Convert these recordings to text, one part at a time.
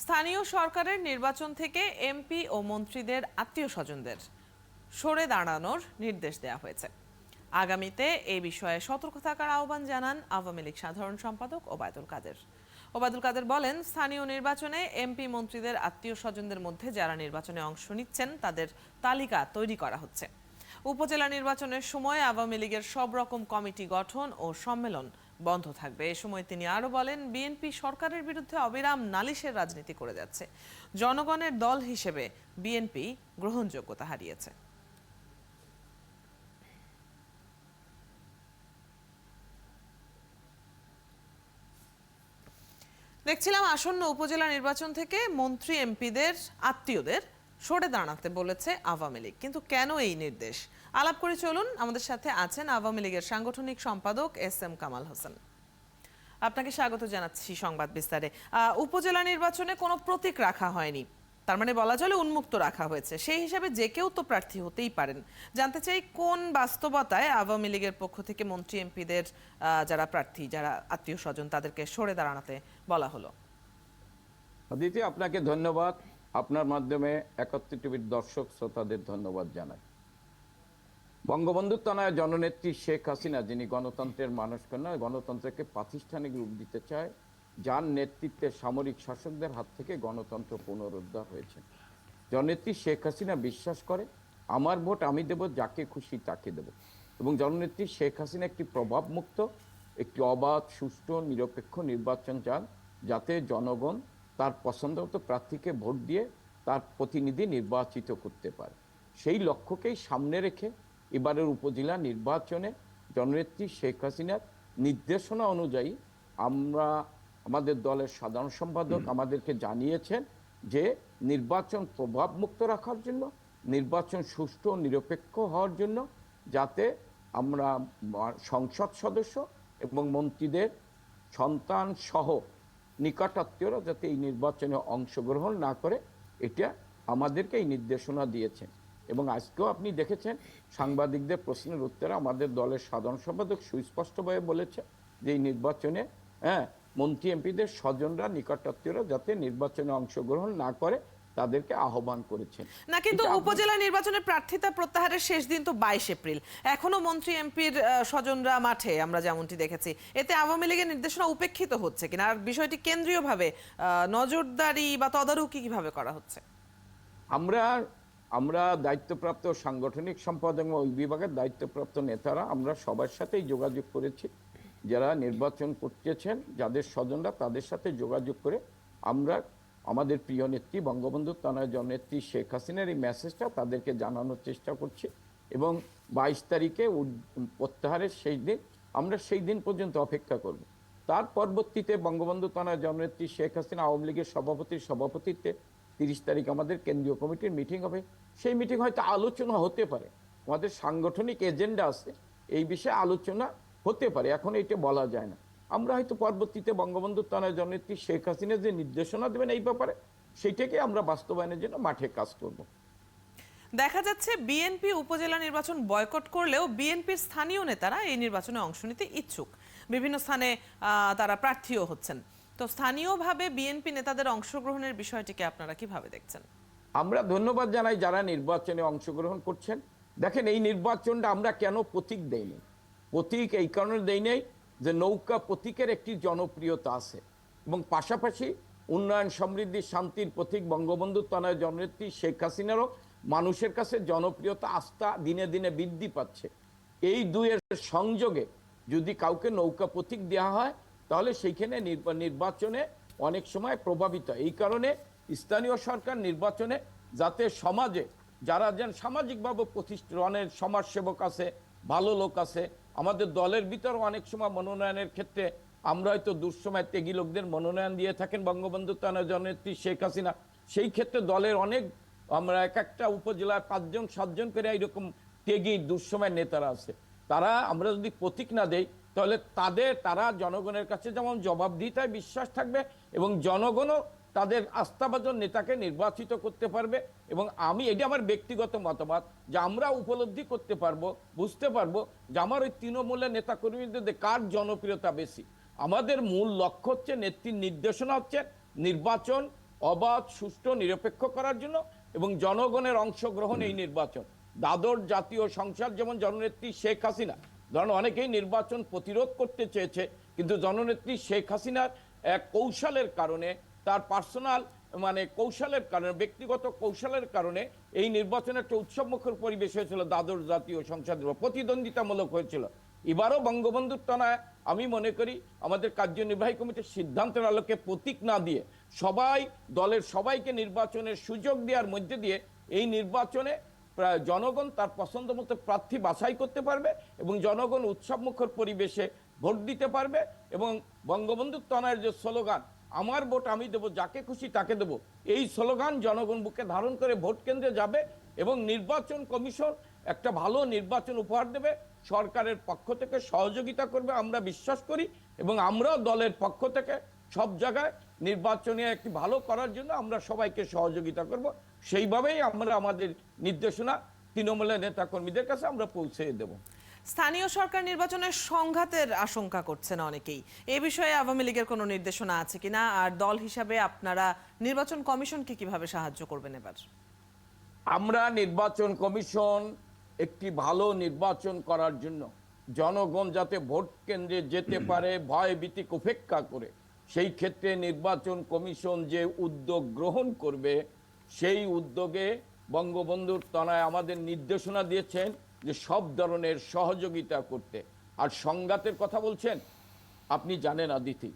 স্থানীয় সরকারের নির্বাচন থেকে এমপি ও মন্ত্রীদের আত্মীয় স্বজনদের সরে দাঁড়ানোর নির্দেশ দেওয়া হয়েছে। আগামীতে এই বিষয়ে সতর্ক থাকার আহ্বান জানান আওয়ামী লীগ সাধারণ সম্পাদক ওবায়দুল কাদের। ওবায়দুল কাদের বলেন, স্থানীয় নির্বাচনে এমপি মন্ত্রীদের আত্মীয় স্বজনদের মধ্যে যারা নির্বাচনে অংশ নিচ্ছেন তাদের তালিকা তৈরি করা হচ্ছে। উপজেলা নির্বাচনের সময় আওয়ামী লীগের সব রকম কমিটি গঠন ও সম্মেলন বন্ধ থাকবে। এ সময় তিনি আরো বলেন, বিএনপি সরকারের বিরুদ্ধে অবিরাম নালিশের রাজনীতি করে যাচ্ছে। জনগণের দল হিসেবে বিএনপি গ্রহণযোগ্যতা হারিয়েছে। দেখছিলাম আসন্ন উপজেলা নির্বাচন থেকে মন্ত্রী এমপিদের আত্মীয়দের সরে দাঁড়াতে বলেছে আওয়ামী লীগ, কিন্তু কেন এই নির্দেশ? আলাপ করে চলুন। আমাদের সাথে আছেন আওয়ামী লীগের সাংগঠনিক সম্পাদক এস.এম. কামাল হোসেন। আপনাকে স্বাগত জানাচ্ছি সংবাদ বিস্তারে। উপজেলা নির্বাচনে কোনো প্রতীক রাখা হয়নি, তার মানে বলা চলে উন্মুক্ত রাখা হয়েছে। সেই হিসাবে যে কেউ তো প্রার্থী হতেই পারেন। জানতে চাই, কোন বাস্তবতায় আওয়ামী লীগের পক্ষ থেকে মন্ত্রী এমপিদের যারা প্রার্থী, যারা আত্মীয় স্বজন, তাদেরকে সরে দাঁড়াতে বলা হলো? অদিতি, আপনাকে ধন্যবাদ। আপনার মাধ্যমে ৭১ টিভির দর্শক শ্রোতাদের ধন্যবাদ জানাই। বঙ্গবন্ধুর তনয়া জননেত্রী শেখ হাসিনা, যিনি গণতন্ত্রের মানুষকে নয়, গণতন্ত্রকে প্রাতিষ্ঠানিক রূপ দিতে চায়, যার নেতৃত্বে সামরিক শাসকদের হাত থেকে গণতন্ত্র পুনরুদ্ধার হয়েছে। জননেত্রী শেখ হাসিনা বিশ্বাস করে, আমার ভোট আমি দেব, যাকে খুশি তাকে দেব। এবং জননেত্রী শেখ হাসিনা একটি প্রভাবমুক্ত, একটি অবাধ, সুষ্ঠু, নিরপেক্ষ নির্বাচন চান, যাতে জনগণ তার পছন্দমতো প্রার্থীকে ভোট দিয়ে তার প্রতিনিধি নির্বাচিত করতে পারে। সেই লক্ষ্যকেই সামনে রেখে এবারের উপজেলা নির্বাচনে জননেত্রী শেখ হাসিনার নির্দেশনা অনুযায়ী আমরা, আমাদের দলের সাধারণ সম্পাদক আমাদেরকে জানিয়েছেন যে নির্বাচন প্রভাবমুক্ত রাখার জন্য, নির্বাচন সুষ্ঠু নিরপেক্ষ হওয়ার জন্য, যাতে আমরা সংসদ সদস্য এবং মন্ত্রীদের সন্তান সহ নিকটাত্মীয়রা যাতে এই নির্বাচনে অংশগ্রহণ না করে, এটা আমাদেরকে এই নির্দেশনা দিয়েছেন। এবং আজকেও আপনি দেখেছেন সাংবাদিকদের প্রশ্নের উত্তরে আমাদের দলের সাধারণ সম্পাদক সুস্পষ্টভাবে বলেছে যে এই নির্বাচনে মন্ত্রী এমপিদের স্বজনরা, নিকটাত্মীয়রা যাতে নির্বাচনে অংশগ্রহণ না করে তাদেরকে আহ্বান করেছেন। না, কিন্তু উপজেলা নির্বাচনের প্রার্থিতা প্রত্যাহারের শেষ দিন তো 22 এপ্রিল। এখনো মন্ত্রী এমপির স্বজনরা মাঠে, আমরা যেমনটি দেখেছি। এতে আওয়ামী লীগের নির্দেশনা উপেক্ষিত হচ্ছে কিনা, আর বিষয়টি কেন্দ্রীয়ভাবে নজরদারি বা তদারকি কিভাবে করা হচ্ছে? আমরা দায়িত্বপ্রাপ্ত সাংগঠনিক সম্পাদক এবং ওই বিভাগের দায়িত্বপ্রাপ্ত নেতারা আমরা সবার সাথেই যোগাযোগ করেছি। যারা নির্বাচন করতেছেন, যাদের স্বজনরা, তাদের সাথে যোগাযোগ করে আমরা আমাদের প্রিয় নেত্রী বঙ্গবন্ধু তনয়া জননেত্রী শেখ হাসিনার এই মেসেজটা তাদেরকে জানানোর চেষ্টা করছি। এবং 22 তারিখে প্রত্যাহারের শেষ দিন, আমরা সেই দিন পর্যন্ত অপেক্ষা করব। তার পরবর্তীতে বঙ্গবন্ধু তনয়া জননেত্রী শেখ হাসিনা আওয়ামী লীগের সভাপতিত্বে 30 তারিখ আমাদের কেন্দ্রীয় কমিটির মিটিং হবে। সেই মিটিং হয়তো আলোচনা হতে পারে, আমাদের সাংগঠনিক এজেন্ডা আছে, এই বিষয়ে আলোচনা হতে পারে, এখন এটা বলা যায় না। আমরা হয়তো পরবর্তীতে বঙ্গবন্ধু তনয়া জননেত্রী শেখ হাসিনা যে নির্দেশনা দেবেন এই ব্যাপারে, সেইটাকে আমরা বাস্তবায়নের জন্য মাঠে কাজ করব। দেখা যাচ্ছে বিএনপি উপজেলা নির্বাচন বয়কট করলেও বিএনপির স্থানীয় নেতারা এই নির্বাচনে অংশ নিতে ইচ্ছুক। বিভিন্ন স্থানে তারা প্রার্থীও হচ্ছেন। তো স্থানীয়ভাবে বিএনপি নেতাদের অংশগ্রহণের বিষয়টিকে আপনারা কিভাবে দেখছেন? আমরা ধন্যবাদ জানাই যারা নির্বাচনে অংশগ্রহণ করছেন। দেখেন, এই নির্বাচনটা আমরা কেন প্রতীক দেইনি? প্রতীক এই কারণে দেই নাই যে নৌকা প্রতীকের একটি জনপ্রিয়তা আছে, এবং পাশাপাশি উন্নয়ন, সমৃদ্ধি, শান্তির প্রতীক বঙ্গবন্ধু তনয়া জননেত্রী শেখ হাসিনারও মানুষের কাছে জনপ্রিয়তা, আস্থা দিনে দিনে বৃদ্ধি পাচ্ছে। এই দুয়ের সংযোগে যদি কাউকে নৌকা প্রতীক দেওয়া হয়, তাহলে সেইখানে নির্বাচনে অনেক সময় প্রভাবিত হয়। এই কারণে স্থানীয় সরকার নির্বাচনে যাতে সমাজে যারা যেন সামাজিকভাবে প্রতিষ্ঠিত, অনেক সমাজসেবক আছে, ভালো লোক আছে, আমাদের দলের ভিতরে অনেক সময় মনোনয়নের ক্ষেত্রে আমরা হয়তো দুঃসময় ত্যাগী লোকদের মনোনয়ন দিয়ে থাকেন বঙ্গবন্ধু তনয়া জননেত্রী শেখ হাসিনা। সেই ক্ষেত্রে দলের অনেক, আমরা এক একটা উপজেলায় 5 জন 7 জন করে এইরকম ত্যাগী দুঃসময় নেতারা আছে। তারা আমরা যদি প্রতীক না দেই, তাহলে তারা জনগণের কাছে যেমন জবাবদিহিতায় বিশ্বাস থাকবে, এবং জনগণও তাদের আস্থাভাজন নেতাকে নির্বাচিত করতে পারবে। এবং এটা আমার ব্যক্তিগত মতামত, যে আমরা উপলব্ধি করতে পারবো, বুঝতে পারবো যে আমার ওই তৃণমূলের নেতাকর্মীদের কার জনপ্রিয়তা বেশি। আমাদের মূল লক্ষ্য হচ্ছে, নেত্রীর নির্দেশনা হচ্ছে নির্বাচন অবাধ, সুষ্ঠু, নিরপেক্ষ করার জন্য এবং জনগণের অংশগ্রহণ এই নির্বাচন। দ্বাদশ জাতীয় সংসদ যেমন জননেত্রী শেখ হাসিনা, ধরুন অনেকেই নির্বাচন প্রতিরোধ করতে চেয়েছে, কিন্তু জননেত্রী শেখ হাসিনার এক কৌশলের কারণে, তার পার্সোনাল কৌশলের কারণে, ব্যক্তিগত কৌশলের কারণে এই নির্বাচনে একটা উৎসবমুখর পরিবেশ হয়েছিল। দ্বাদশ জাতীয় সংসদের প্রতিদ্বন্দ্বিতামূলক হয়েছিল। এবারও বঙ্গবন্ধুর তনায় আমি মনে করি আমাদের কার্যনির্বাহী কমিটির সিদ্ধান্তের আলোকে প্রতীক না দিয়ে সবাই, দলের সবাইকে নির্বাচনের সুযোগ দেওয়ার মধ্যে দিয়ে এই নির্বাচনে জনগণ তার পছন্দ মতো প্রার্থী বাছাই করতে পারবে এবং জনগণ উৎসবমুখর পরিবেশে ভোট দিতে পারবে। এবং বঙ্গবন্ধুর তনয়ের যে স্লোগান, আমার ভোট আমি দেবো, যাকে খুশি তাকে দেবো, এই স্লোগান জনগণ বুকে ধারণ করে ভোট কেন্দ্রে যাবে এবং নির্বাচন কমিশন একটা ভালো নির্বাচন উপহার দেবে, সরকারের পক্ষ থেকে সহযোগিতা করবে আমরা বিশ্বাস করি। এবং আমরাও দলের পক্ষ থেকে সব জায়গায় নির্বাচনে একটি ভালো করার জন্য আমরা সবাইকে সহযোগিতা করব। সেইভাবেই আমরা আমাদের নির্দেশনা তৃণমূলের নেতাকর্মীদের কাছে আমরা পৌঁছে দেব। স্থানীয় সরকার নির্বাচনের সংঘাতের আশঙ্কা করছেন অনেকেই, এ বিষয়ে আওয়ামী লীগের কোনো নির্দেশনা আছে কিনা, আর দল হিসাবে আপনারা নির্বাচন কমিশনকে কিভাবে সাহায্য করবেন এবার? আমরা নির্বাচন কমিশন একটি ভালো নির্বাচন করার জন্য জনগণ যাতে ভোট কেন্দ্রে যেতে পারে ভয় ভীতি উপেক্ষা করে, সেই ক্ষেত্রে নির্বাচন কমিশন যে উদ্যোগ গ্রহণ করবে, সেই উদ্যোগে বঙ্গবন্ধুর তনায় আমাদের নির্দেশনা দিয়েছেন যে সব ধরনের সহযোগিতা করতে। আর সংঘাতের কথা বলছেন, আপনি জানেন অদিতি,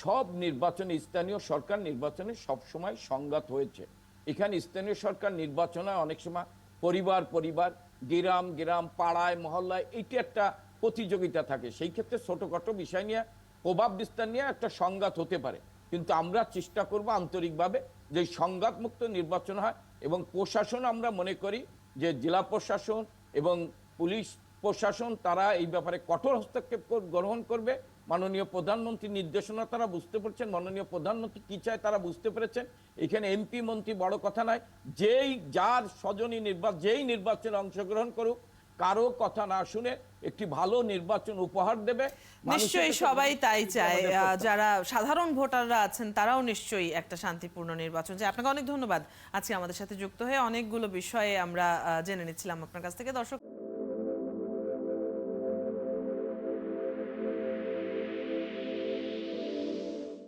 সব নির্বাচনে, স্থানীয় সরকার নির্বাচনে সবসময় সংঘাত হয়েছে। এখানে স্থানীয় সরকার নির্বাচনে অনেক সময় পরিবার পরিবার, গ্রাম গ্রাম, পাড়ায় মহল্লায় এটি একটা প্রতিযোগিতা থাকে। সেই ক্ষেত্রে ছোটখাটো বিষয় নিয়ে, প্রভাব বিস্তার নিয়ে একটা সংঘাত হতে পারে, কিন্তু আমরা চেষ্টা করব আন্তরিকভাবে যে সংঘাত মুক্ত নির্বাচন হয়। এবং প্রশাসন, আমরা মনে করি যে জেলা প্রশাসন এবং পুলিশ প্রশাসন তারা এই ব্যাপারে কঠোর হস্তক্ষেপ গ্রহণ করবে। মাননীয় প্রধানমন্ত্রীর নির্দেশনা তারা বুঝতে পারছেন, মাননীয় প্রধানমন্ত্রী কি চায় তারা বুঝতে পেরেছেন। এখানে এমপি মন্ত্রী বড় কথা নয়, যেই যার স্বজনই যেই নির্বাচনে অংশগ্রহণ করুক, কারো কথা না শুনে একটি ভালো নির্বাচন উপহার দেবে। নিশ্চয়ই সবাই তাই চায়, যারা সাধারণ ভোটাররা আছেন তারাও নিশ্চয়ই একটা শান্তিপূর্ণ নির্বাচন চায়। আপনাকে অনেক ধন্যবাদ আজকে আমাদের সাথে যুক্ত হয়ে অনেকগুলো বিষয়ে আমরা জেনে নিচ্ছিলাম আপনার কাছ থেকে। দর্শক